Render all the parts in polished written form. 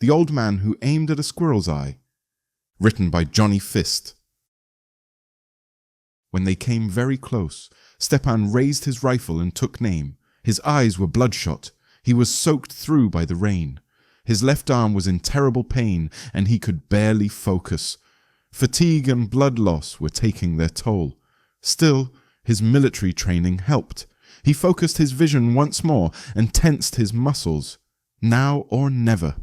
The Old Man Who Aimed at a Squirrel's Eye, written by Johnny Fist. When they came very close, Stepan raised his rifle and took aim. His eyes were bloodshot. He was soaked through by the rain. His left arm was in terrible pain, and he could barely focus. Fatigue and blood loss were taking their toll. Still, his military training helped. He focused his vision once more and tensed his muscles. Now or never.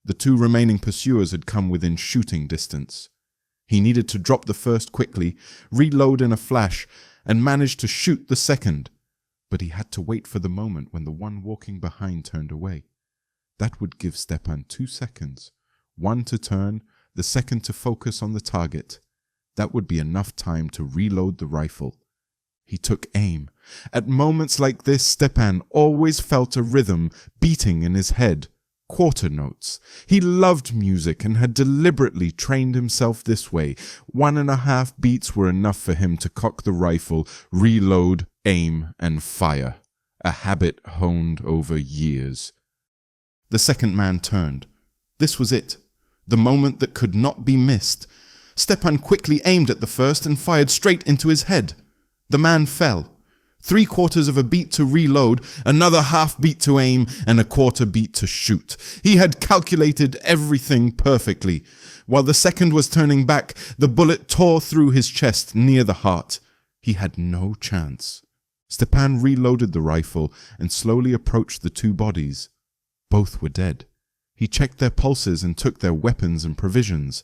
The two remaining pursuers had come within shooting distance. He needed to drop the first quickly, reload in a flash, and manage to shoot the second. But he had to wait for the moment when the one walking behind turned away. That would give Stepan 2 seconds, one to turn, the second to focus on the target. That would be enough time to reload the rifle. He took aim. At moments like this, Stepan always felt a rhythm beating in his head. Quarter notes. He loved music and had deliberately trained himself this way. 1.5 beats were enough for him to cock the rifle, reload, aim, and fire. A habit honed over years. The second man turned. This was it. The moment that could not be missed. Stepan quickly aimed at the first and fired straight into his head. The man fell. 3/4 of a beat to reload, another 1/2 beat to aim, and a 1/4 beat to shoot. He had calculated everything perfectly. While the second was turning back, the bullet tore through his chest near the heart. He had no chance. Stepan reloaded the rifle and slowly approached the two bodies. Both were dead. He checked their pulses and took their weapons and provisions.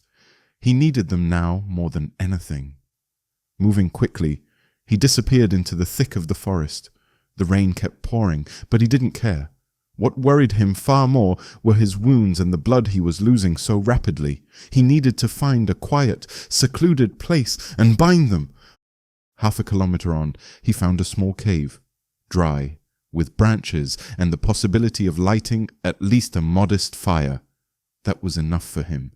He needed them now more than anything. Moving quickly, he disappeared into the thick of the forest. The rain kept pouring, but he didn't care. What worried him far more were his wounds and the blood he was losing so rapidly. He needed to find a quiet, secluded place and bind them. 1/2 kilometer on, he found a small cave, dry, with branches and the possibility of lighting at least a modest fire. That was enough for him.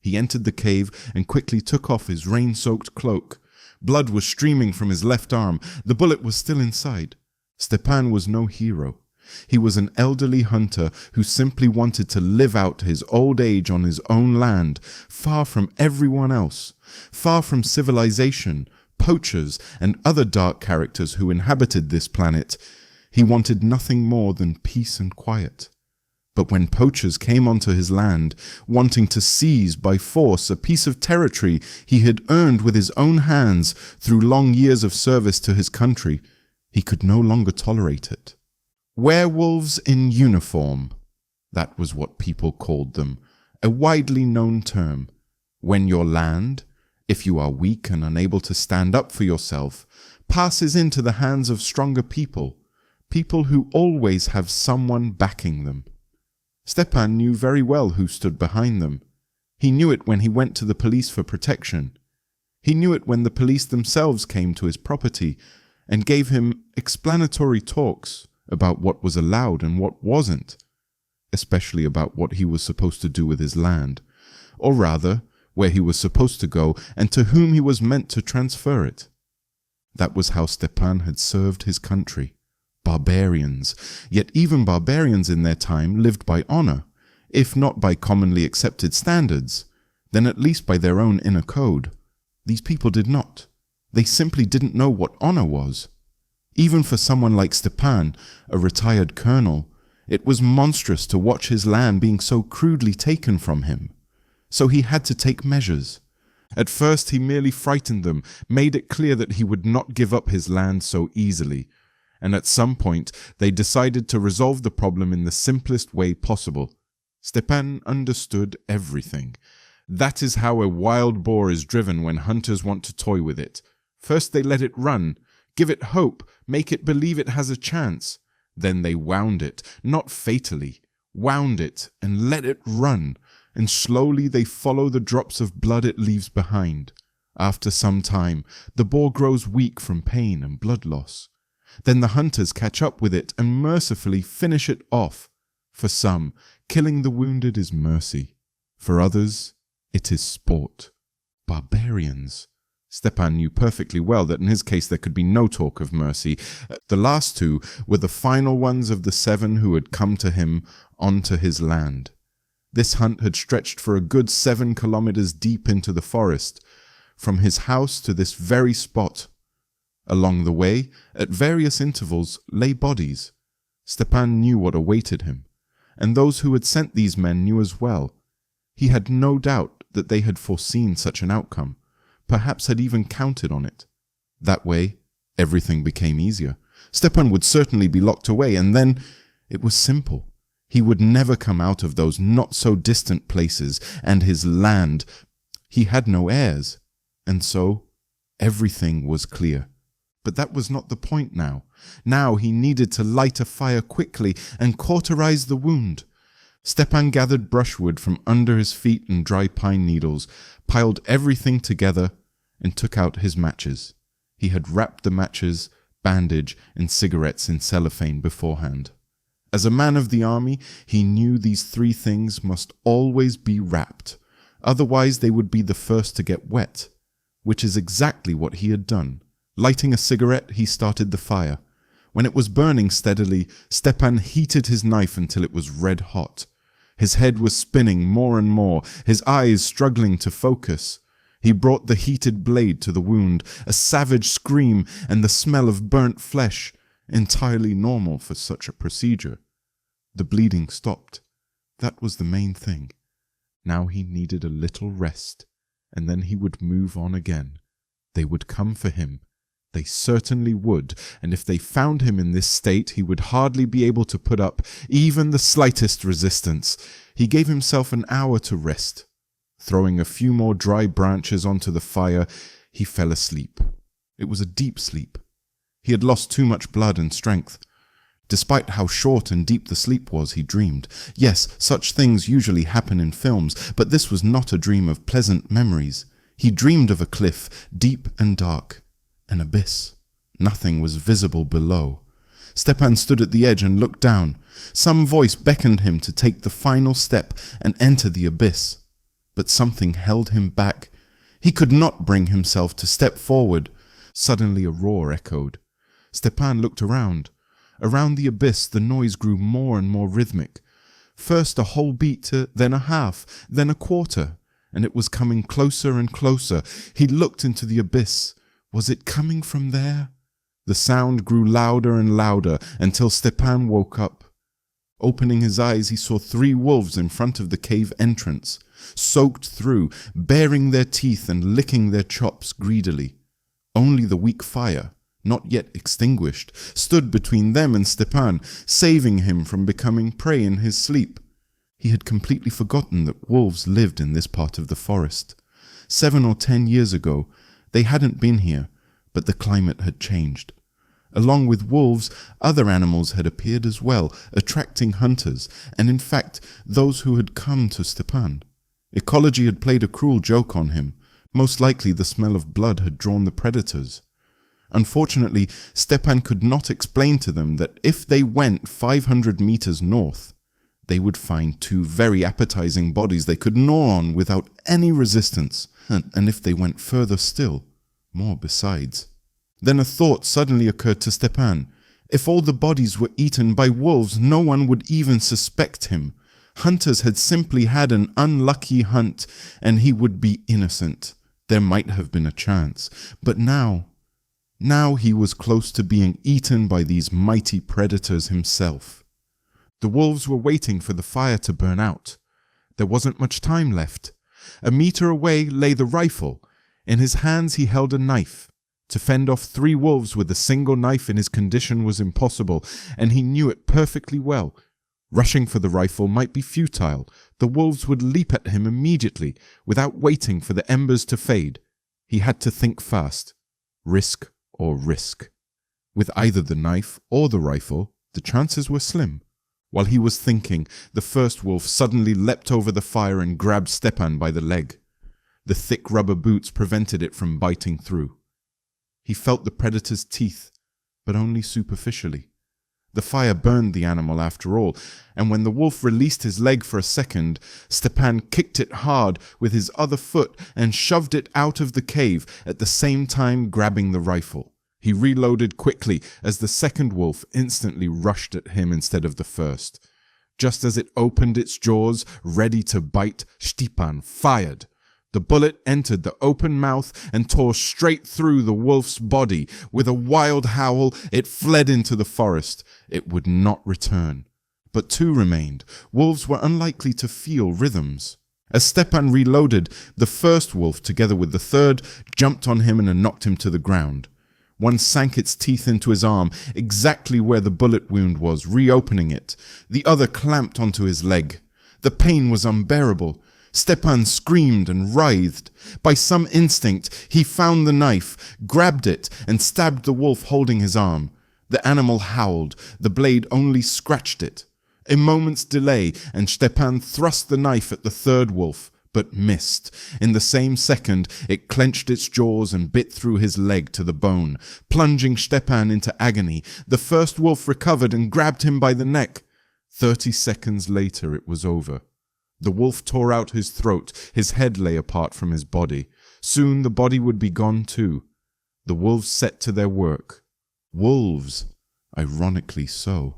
He entered the cave and quickly took off his rain-soaked cloak. Blood was streaming from his left arm. The bullet was still inside. Stepan was no hero. He was an elderly hunter who simply wanted to live out his old age on his own land, far from everyone else, far from civilization, poachers, and other dark characters who inhabited this planet. He wanted nothing more than peace and quiet. But when poachers came onto his land, wanting to seize by force a piece of territory he had earned with his own hands through long years of service to his country, he could no longer tolerate it. Werewolves in uniform, that was what people called them, a widely known term. When your land, if you are weak and unable to stand up for yourself, passes into the hands of stronger people, people who always have someone backing them. Stepan knew very well who stood behind them. He knew it when he went to the police for protection. He knew it when the police themselves came to his property and gave him explanatory talks about what was allowed and what wasn't, especially about what he was supposed to do with his land, or rather, where he was supposed to go and to whom he was meant to transfer it. That was how Stepan had served his country. Barbarians, yet even barbarians in their time lived by honor, if not by commonly accepted standards, then at least by their own inner code. These people did not. They simply didn't know what honor was. Even for someone like Stepan, a retired colonel, it was monstrous to watch his land being so crudely taken from him. So he had to take measures. At first he merely frightened them, made it clear that he would not give up his land so easily. And at some point, they decided to resolve the problem in the simplest way possible. Stepan understood everything. That is how a wild boar is driven when hunters want to toy with it. First they let it run, give it hope, make it believe it has a chance. Then they wound it, not fatally, wound it and let it run, and slowly they follow the drops of blood it leaves behind. After some time, the boar grows weak from pain and blood loss. Then the hunters catch up with it and mercifully finish it off. For some, killing the wounded is mercy. For others, it is sport. Barbarians. Stepan knew perfectly well that in his case there could be no talk of mercy. The last two were the final ones of the 7 who had come to him onto his land. This hunt had stretched for a good 7 kilometers deep into the forest, from his house to this very spot. Along the way, at various intervals, lay bodies. Stepan knew what awaited him, and those who had sent these men knew as well. He had no doubt that they had foreseen such an outcome, perhaps had even counted on it. That way, everything became easier. Stepan would certainly be locked away, and then it was simple. He would never come out of those not-so-distant places, and his land. He had no heirs, and so everything was clear. But that was not the point now. Now he needed to light a fire quickly and cauterize the wound. Stepan gathered brushwood from under his feet and dry pine needles, piled everything together, and took out his matches. He had wrapped the matches, bandage, and cigarettes in cellophane beforehand. As a man of the army, he knew these 3 things must always be wrapped. Otherwise they would be the first to get wet, which is exactly what he had done. Lighting a cigarette, he started the fire. When it was burning steadily, Stepan heated his knife until it was red hot. His head was spinning more and more, his eyes struggling to focus. He brought the heated blade to the wound, a savage scream and the smell of burnt flesh, entirely normal for such a procedure. The bleeding stopped. That was the main thing. Now he needed a little rest, and then he would move on again. They would come for him. They certainly would, and if they found him in this state, he would hardly be able to put up even the slightest resistance. He gave himself an hour to rest. Throwing a few more dry branches onto the fire, he fell asleep. It was a deep sleep. He had lost too much blood and strength. Despite how short and deep the sleep was, he dreamed. Yes, such things usually happen in films, but this was not a dream of pleasant memories. He dreamed of a cliff, deep and dark. An abyss. Nothing was visible below. Stepan stood at the edge and looked down. Some voice beckoned him to take the final step and enter the abyss. But something held him back. He could not bring himself to step forward. Suddenly a roar echoed. Stepan looked around. Around the abyss the noise grew more and more rhythmic. First a whole beat, then a half, then a quarter, and it was coming closer and closer. He looked into the abyss. Was it coming from there? The sound grew louder and louder until Stepan woke up. Opening his eyes, he saw 3 wolves in front of the cave entrance, soaked through, baring their teeth and licking their chops greedily. Only the weak fire, not yet extinguished, stood between them and Stepan, saving him from becoming prey in his sleep. He had completely forgotten that wolves lived in this part of the forest. 7 or 10 years ago, they hadn't been here, but the climate had changed. Along with wolves, other animals had appeared as well, attracting hunters, and in fact, those who had come to Stepan. Ecology had played a cruel joke on him. Most likely the smell of blood had drawn the predators. Unfortunately, Stepan could not explain to them that if they went 500 meters north, they would find 2 very appetizing bodies they could gnaw on without any resistance, and if they went further still, more besides. Then a thought suddenly occurred to Stepan. If all the bodies were eaten by wolves, no one would even suspect him. Hunters had simply had an unlucky hunt, and he would be innocent. There might have been a chance, but now he was close to being eaten by these mighty predators himself. The wolves were waiting for the fire to burn out. There wasn't much time left. A meter away lay the rifle. In his hands he held a knife. To fend off 3 wolves with a single knife in his condition was impossible, and he knew it perfectly well. Rushing for the rifle might be futile. The wolves would leap at him immediately, without waiting for the embers to fade. He had to think fast. Risk or risk. With either the knife or the rifle, the chances were slim. While he was thinking, the first wolf suddenly leapt over the fire and grabbed Stepan by the leg. The thick rubber boots prevented it from biting through. He felt the predator's teeth, but only superficially. The fire burned the animal after all, and when the wolf released his leg for a second, Stepan kicked it hard with his other foot and shoved it out of the cave, at the same time grabbing the rifle. He reloaded quickly as the second wolf instantly rushed at him instead of the first. Just as it opened its jaws, ready to bite, Stepan fired. The bullet entered the open mouth and tore straight through the wolf's body. With a wild howl, it fled into the forest. It would not return. But two remained. Wolves were unlikely to feel rhythms. As Stepan reloaded, the first wolf, together with the third, jumped on him and knocked him to the ground. One sank its teeth into his arm, exactly where the bullet wound was, reopening it. The other clamped onto his leg. The pain was unbearable. Stepan screamed and writhed. By some instinct, he found the knife, grabbed it, and stabbed the wolf holding his arm. The animal howled. The blade only scratched it. A moment's delay, and Stepan thrust the knife at the third wolf, but missed. In the same second, it clenched its jaws and bit through his leg to the bone, plunging Stepan into agony. The first wolf recovered and grabbed him by the neck. 30 seconds later, it was over. The wolf tore out his throat. His head lay apart from his body. Soon the body would be gone too. The wolves set to their work. Wolves, ironically so.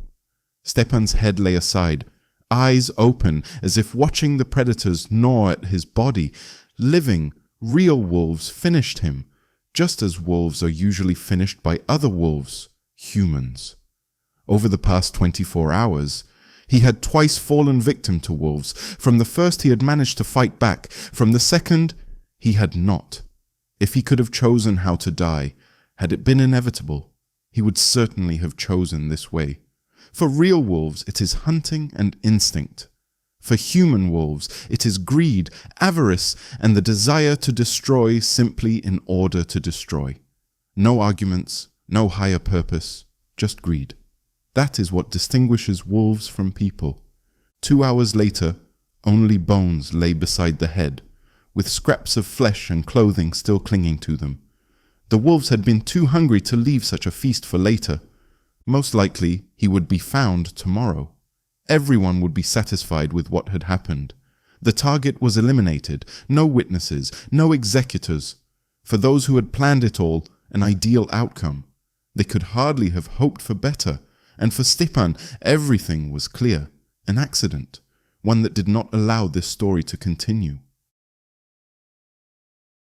Stepan's head lay aside, eyes open as if watching the predators gnaw at his body. Living, real wolves finished him, just as wolves are usually finished by other wolves, humans. Over the past 24 hours, he had twice fallen victim to wolves. From the first, he had managed to fight back. From the second, he had not. If he could have chosen how to die, had it been inevitable, he would certainly have chosen this way. For real wolves, it is hunting and instinct. For human wolves, it is greed, avarice, and the desire to destroy simply in order to destroy. No arguments, no higher purpose, just greed. That is what distinguishes wolves from people. 2 hours later, only bones lay beside the head, with scraps of flesh and clothing still clinging to them. The wolves had been too hungry to leave such a feast for later. Most likely, he would be found tomorrow. Everyone would be satisfied with what had happened. The target was eliminated, no witnesses, no executors. For those who had planned it all, an ideal outcome. They could hardly have hoped for better. And for Stepan, everything was clear. An accident. One that did not allow this story to continue.